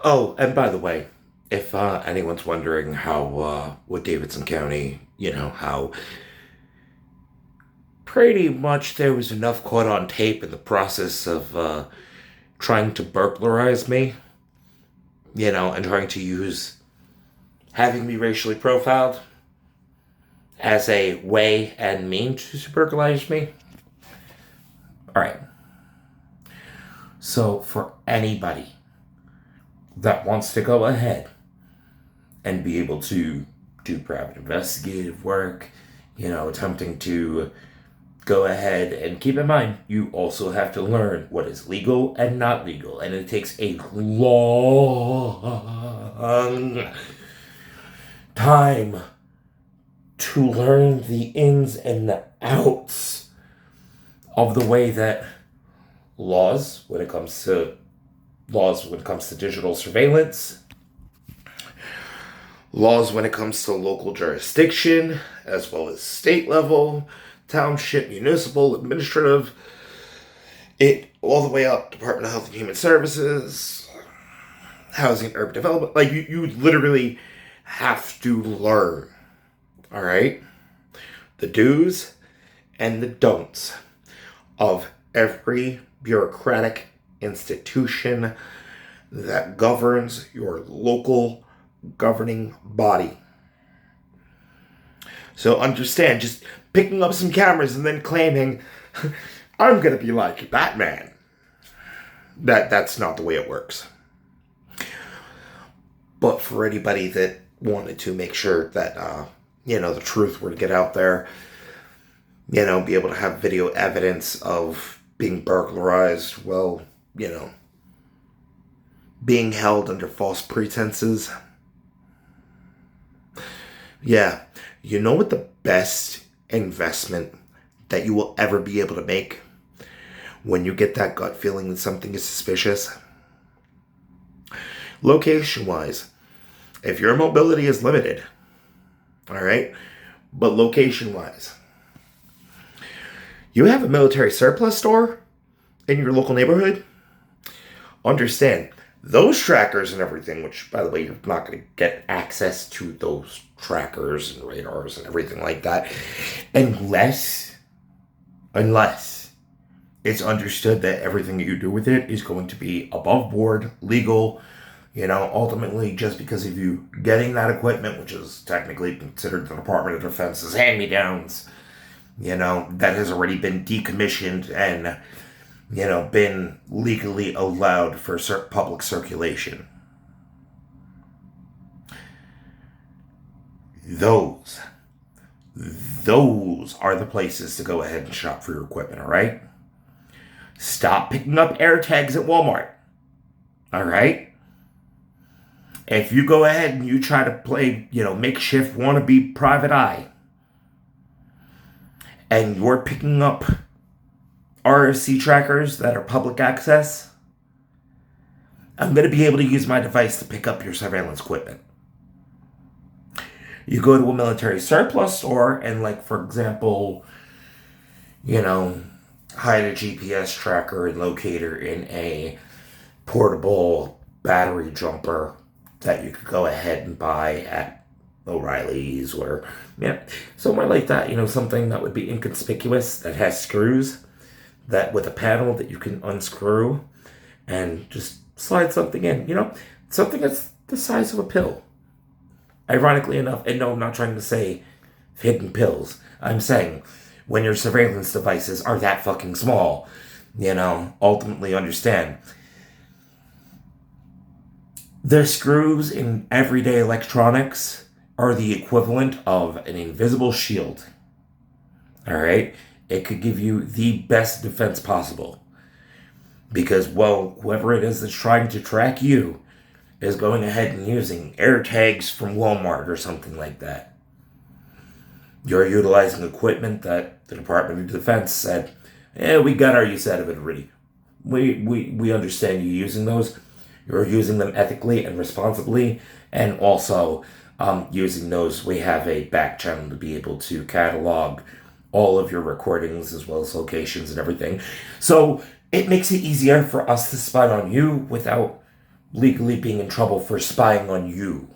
Oh, and by the way, if anyone's wondering how with Davidson County, how pretty much there was enough caught on tape in the process of trying to burglarize me, and trying to use having me racially profiled as a way and mean to burglarize me. All right. So for anybody that wants to go ahead and be able to do private investigative work, attempting to go ahead and keep in mind, you also have to learn what is legal and not legal. And it takes a long time to learn the ins and the outs of the way that laws when it comes to digital surveillance, laws when it comes to local jurisdiction, as well as state level, township, municipal, administrative, it all the way up Department of Health and Human Services, housing and urban development. Like you literally have to learn. All right? The do's and the don'ts of every bureaucratic institution that governs your local governing body. So understand, just picking up some cameras and then claiming, I'm going to be like Batman. That's not the way it works. But for anybody that wanted to make sure that, the truth were to get out there, be able to have video evidence of being burglarized, being held under false pretenses. Yeah, you know what the best investment that you will ever be able to make when you get that gut feeling that something is suspicious? Location-wise, if your mobility is limited, all right, but location-wise, you have a military surplus store in your local neighborhood? Understand, those trackers and everything, which, by the way, you're not going to get access to those trackers and radars and everything like that unless it's understood that everything that you do with it is going to be above board, legal, ultimately just because of you getting that equipment, which is technically considered the Department of Defense's hand-me-downs, that has already been decommissioned and, been legally allowed for public circulation. Those are the places to go ahead and shop for your equipment, all right? Stop picking up air tags at Walmart, all right? If you go ahead and you try to play, makeshift wannabe private eye, and you're picking up RFC trackers that are public access, I'm going to be able to use my device to pick up your surveillance equipment. You go to a military surplus store and, for example, hide a GPS tracker and locator in a portable battery jumper that you could go ahead and buy at O'Reilly's or somewhere like that. Something that would be inconspicuous that has screws that with a panel that you can unscrew and just slide something in. Something that's the size of a pill. Ironically enough, and no, I'm not trying to say hidden pills. I'm saying when your surveillance devices are that fucking small, ultimately understand. The screws in everyday electronics are the equivalent of an invisible shield. All right? It could give you the best defense possible. Because, whoever it is that's trying to track you is going ahead and using air tags from Walmart or something like that. You're utilizing equipment that the Department of Defense said, we got our use out of it already. We understand you using those. You're using them ethically and responsibly, and also using those, we have a back channel to be able to catalog all of your recordings as well as locations and everything. So it makes it easier for us to spy on you without legally being in trouble for spying on you.